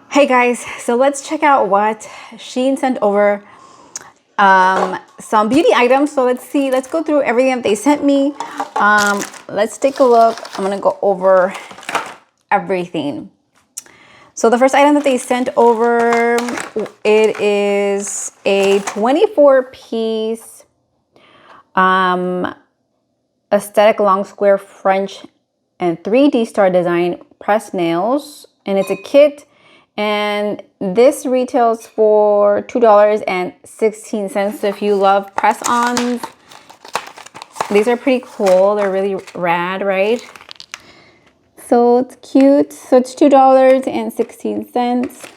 Hey guys, so let's check out what SHEIN sent over. Some beauty items. So let's go through everything that they sent me. Let's take a look. I'm gonna go over everything. So the first item that they sent over, it is a 24-piece aesthetic long square French and 3D star design pressed nails, and it's a kit. And this retails for $2.16. So if you love press-ons, these are pretty cool. They're really rad, right? So it's cute. So it's $2.16.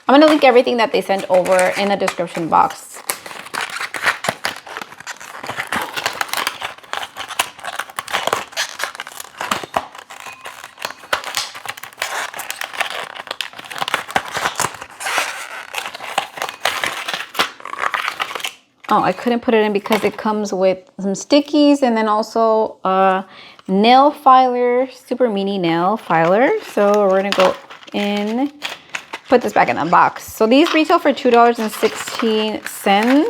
I'm gonna link everything that they sent over in the description box. Oh, I couldn't put it in because it comes with some stickies and then also a nail filer, super mini nail filer. So we're gonna go in, put this back in the box. So these retail for $2.16.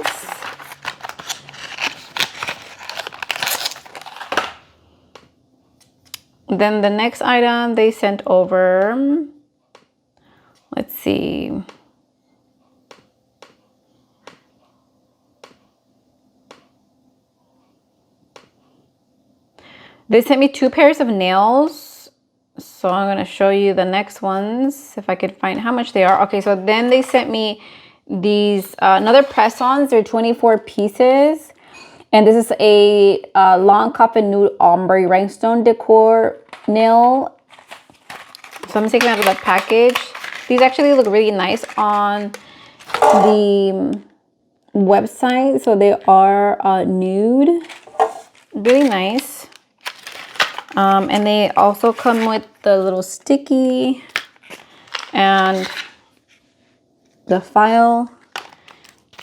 Then the next item they sent over, let's see. They sent me 2 pairs of nails. So I'm going to show you the next ones if I could find how much they are. Okay, so then they sent me these another press-ons. They're 24 pieces. And this is a long coffin nude ombre rhinestone decor nail. So I'm taking it out of the package. These actually look really nice on the website. So they are nude. Really nice. And they also come with the little sticky and the file.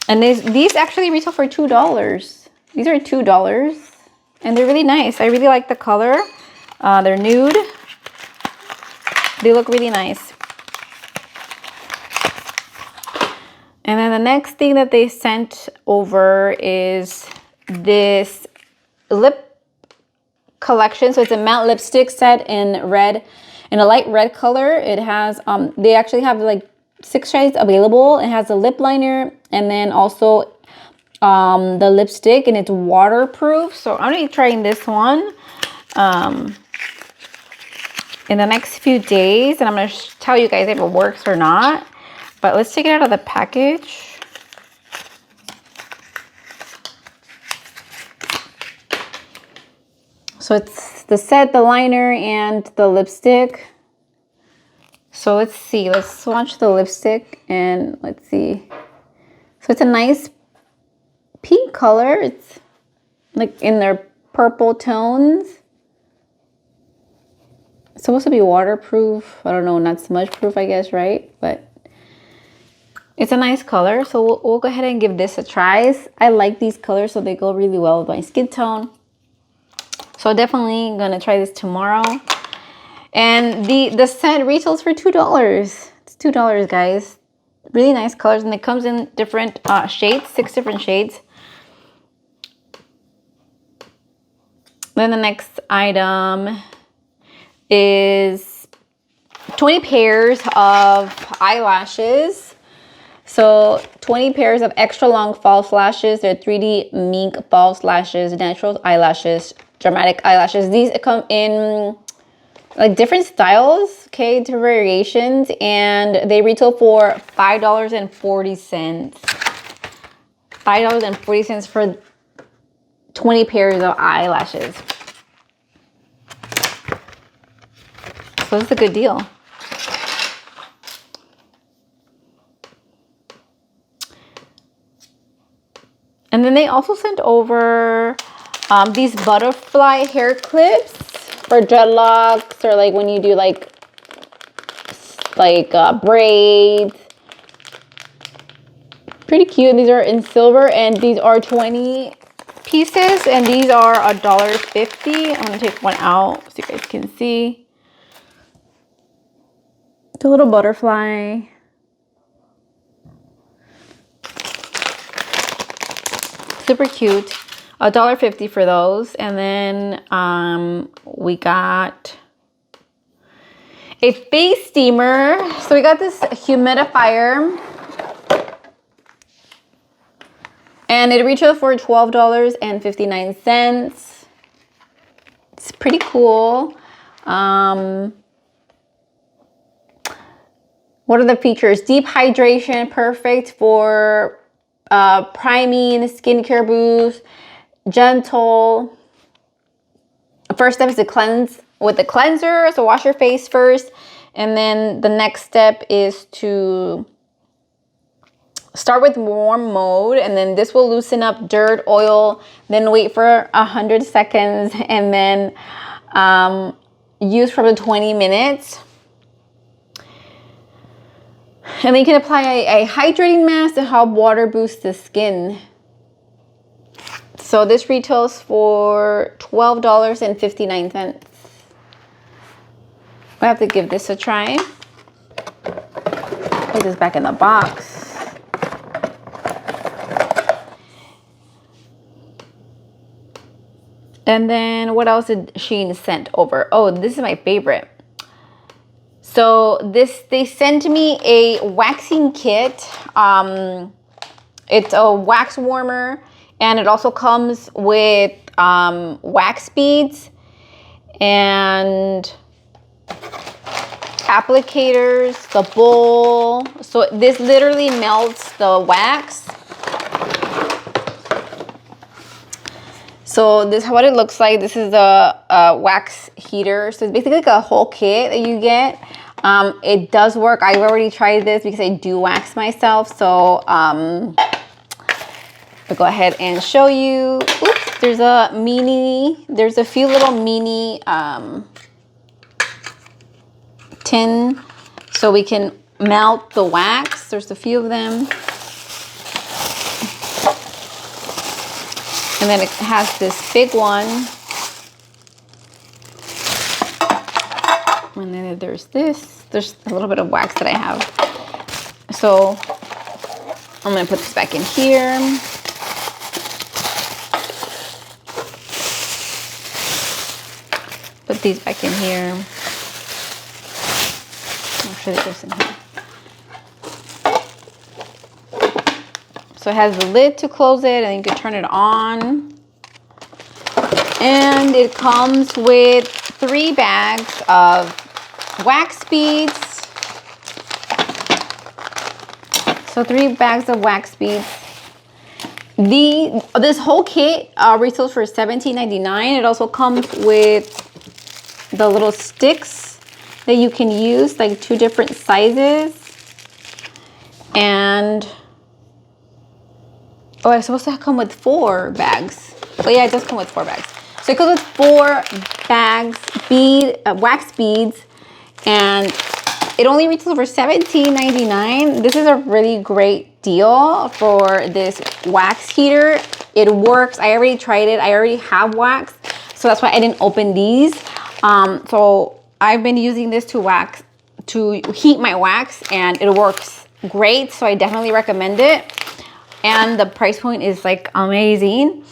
And these actually retail for $2. These are $2 and they're really nice. I really like the color. They're nude. They look really nice. And then the next thing that they sent over is this lip collection. So it's a matte lipstick set in red, in a light red color. It has they actually have like 6 shades available. It has a lip liner and then also the lipstick, and it's waterproof. So I'm gonna be trying this one in the next few days, and I'm gonna tell you guys if it works or not. But let's take it out of the package. So it's the set, the liner, and the lipstick. So let's see. Let's swatch the lipstick and let's see. So it's a nice pink color. It's like in their purple tones. It's supposed to be waterproof. I don't know, not smudge proof, I guess, right? But it's a nice color. So we'll go ahead and give this a try. I like these colors, so they go really well with my skin tone. So definitely gonna try this tomorrow. And the set retails for $2. It's $2, guys. Really nice colors, and it comes in different shades, 6 different shades. Then the next item is 20 pairs of eyelashes. So 20 pairs of extra long false lashes. They're 3D mink false lashes, natural eyelashes, dramatic eyelashes. These come in like different styles, okay, different variations, and they retail for $5.40. $5.40 for 20 pairs of eyelashes. So it's a good deal. And then they also sent over these butterfly hair clips for dreadlocks, or like when you do like braids. Pretty cute. These are in silver, and these are 20 pieces, and these are $1.50. I'm gonna take one out so you guys can see. The little butterfly. Super cute. $1.50 for those. And then we got a face steamer. So we got this humidifier. And it retailed for $12.59. It's pretty cool. What are the features? Deep hydration, perfect for priming, skincare boost, gentle. First step is to cleanse with the cleanser. So wash your face first. And then the next step is to start with warm mode. And then this will loosen up dirt, oil. Then wait for 100 seconds. And then use for up to 20 minutes. And then you can apply a hydrating mask to help water boost the skin. So this retails for $12.59. I have to give this a try. Put this back in the box. And then what else did SHEIN send over? Oh, this is my favorite. So they sent me a waxing kit. It's a wax warmer, and it also comes with wax beads and applicators, the bowl. So this literally melts the wax. So this is what it looks like. This is the wax heater. So it's basically like a whole kit that you get. It does work. I've already tried this because I do wax myself. So I'll go ahead and show you. Oops, there's a few little mini tin so we can melt the wax. There's a few of them. And then it has this big one. And then there's this. There's a little bit of wax that I have. So I'm gonna put this back in here. Put these back in here. I'll show you this in here. So it has the lid to close it, and you can turn it on. And it comes with 3 bags of wax beads. So 3 bags of wax beads. This whole kit retails for $17.99. It also comes with the little sticks that you can use, like 2 different sizes. And oh, it's supposed to come with 4 bags. But yeah, it does come with 4 bags. So it comes with 4 bags, wax beads, and it only retails for $17.99. This is a really great deal for this wax heater. It works. I already tried it. I already have wax, so that's why I didn't open these. So I've been using this to heat my wax, and it works great. So I definitely recommend it. And the price point is like amazing.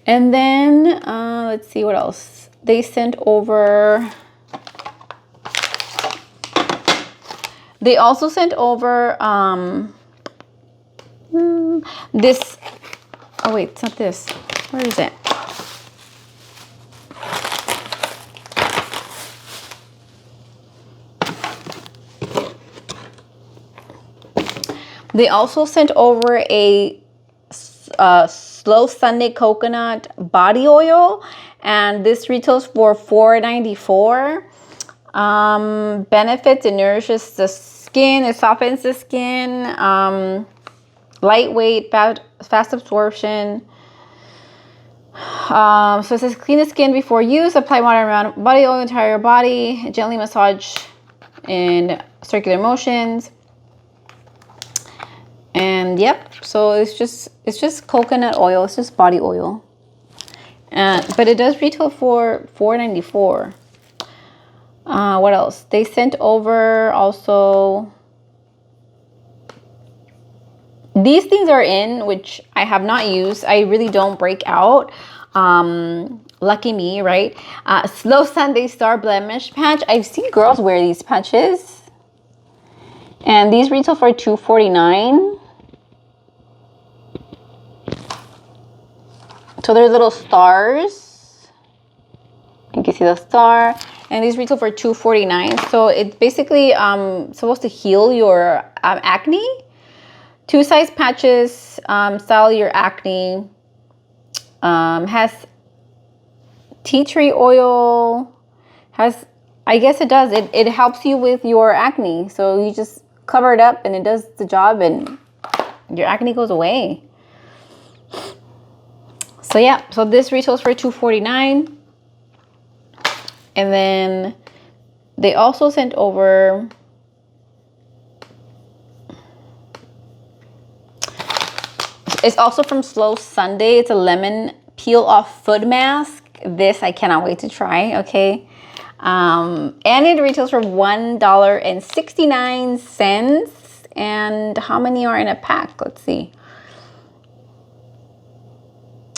And then let's see what else they sent over. They also sent over this. Oh wait, it's not this. Where is it? They also sent over a Slow Sunday coconut body oil, and this retails for $4.94. Benefits: it nourishes the skin, it softens the skin, lightweight, fast absorption. So it says clean the skin before use, apply water around body oil, entire body, gently massage in circular motions. And yep, so it's just coconut oil. It's just body oil, but it does retail for $4.94. What else? They sent over also. These things are in, which I have not used. I really don't break out. Lucky me, right? Slow Sunday Star Blemish patch. I've seen girls wear these patches. And these retail for $2.49. So they're little stars. You can see the star. And these retail for $2.49. So it's basically supposed to heal your acne. 2 size patches, style your acne. Has tea tree oil. I guess it does. It helps you with your acne. So you just cover it up and it does the job and your acne goes away. So yeah, so this retails for $2.49. And then they also sent over it's also from Slow Sunday. It's a lemon peel off foot mask. This I cannot wait to try, okay? And it retails for $1.69. And how many are in a pack? Let's see.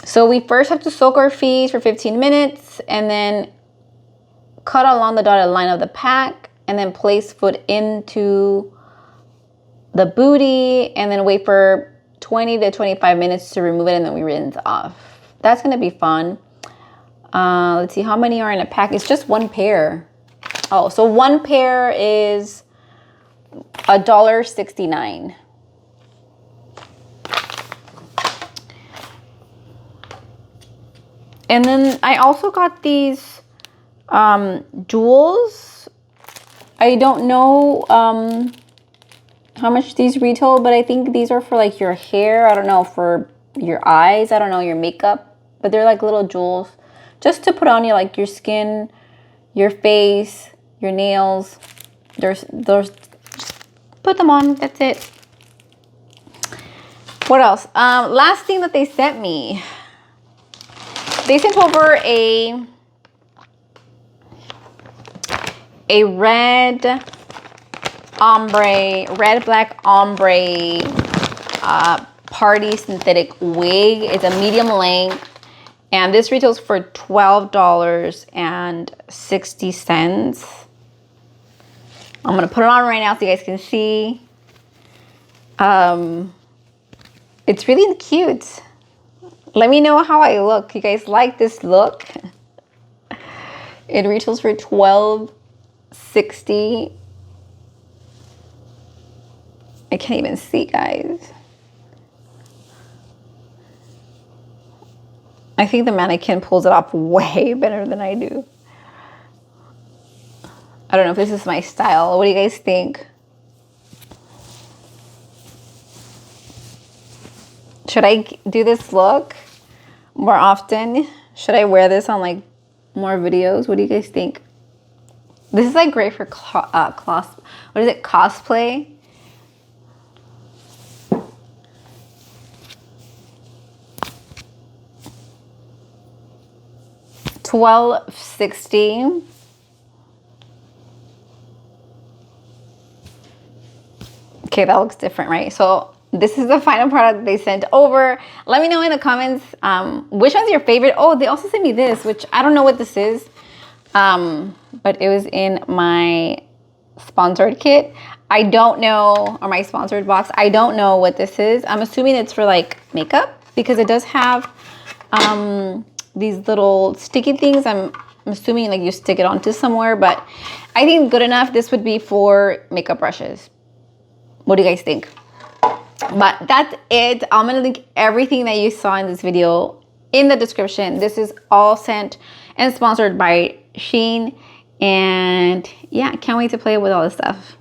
So we first have to soak our feet for 15 minutes and then cut along the dotted line of the pack and then place foot into the booty and then wait for 20 to 25 minutes to remove it and then we rinse off. That's gonna be fun. Let's see, how many are in a pack? It's just 1 pair. Oh, so 1 pair is $1.69. And then I also got these jewels. I don't know how much these retail, but I think these are for like your hair. I don't know, for your eyes. I don't know, your makeup. But they're like little jewels just to put on your like your skin, your face, your nails. There's just put them on. That's it. What else? Last thing that they sent me. They sent over a red black ombre party synthetic wig. It's a medium length and this retails for $12.60. I'm gonna put it on right now so you guys can see. It's really cute. Let me know how I look. You guys like this look? It retails for $12.60. I can't even see, guys. I think the mannequin pulls it off way better than I do. I don't know if this is my style. What do you guys think? Should I do this look more often? Should I wear this on like more videos? What do you guys think? This is like great for cosplay. $12.60. Okay, that looks different, right? So this is the final product they sent over. Let me know in the comments which one's your favorite. Oh, they also sent me this, which I don't know what this is, but it was in my sponsored kit. I don't know, or my sponsored box. I don't know what this is. I'm assuming it's for like makeup because it does have these little sticky things. I'm assuming like you stick it onto somewhere, but I think good enough. This would be for makeup brushes. What do you guys think? But that's it. I'm gonna link everything that you saw in this video in the description. This is all sent and sponsored by SHEIN. And yeah, can't wait to play with all this stuff.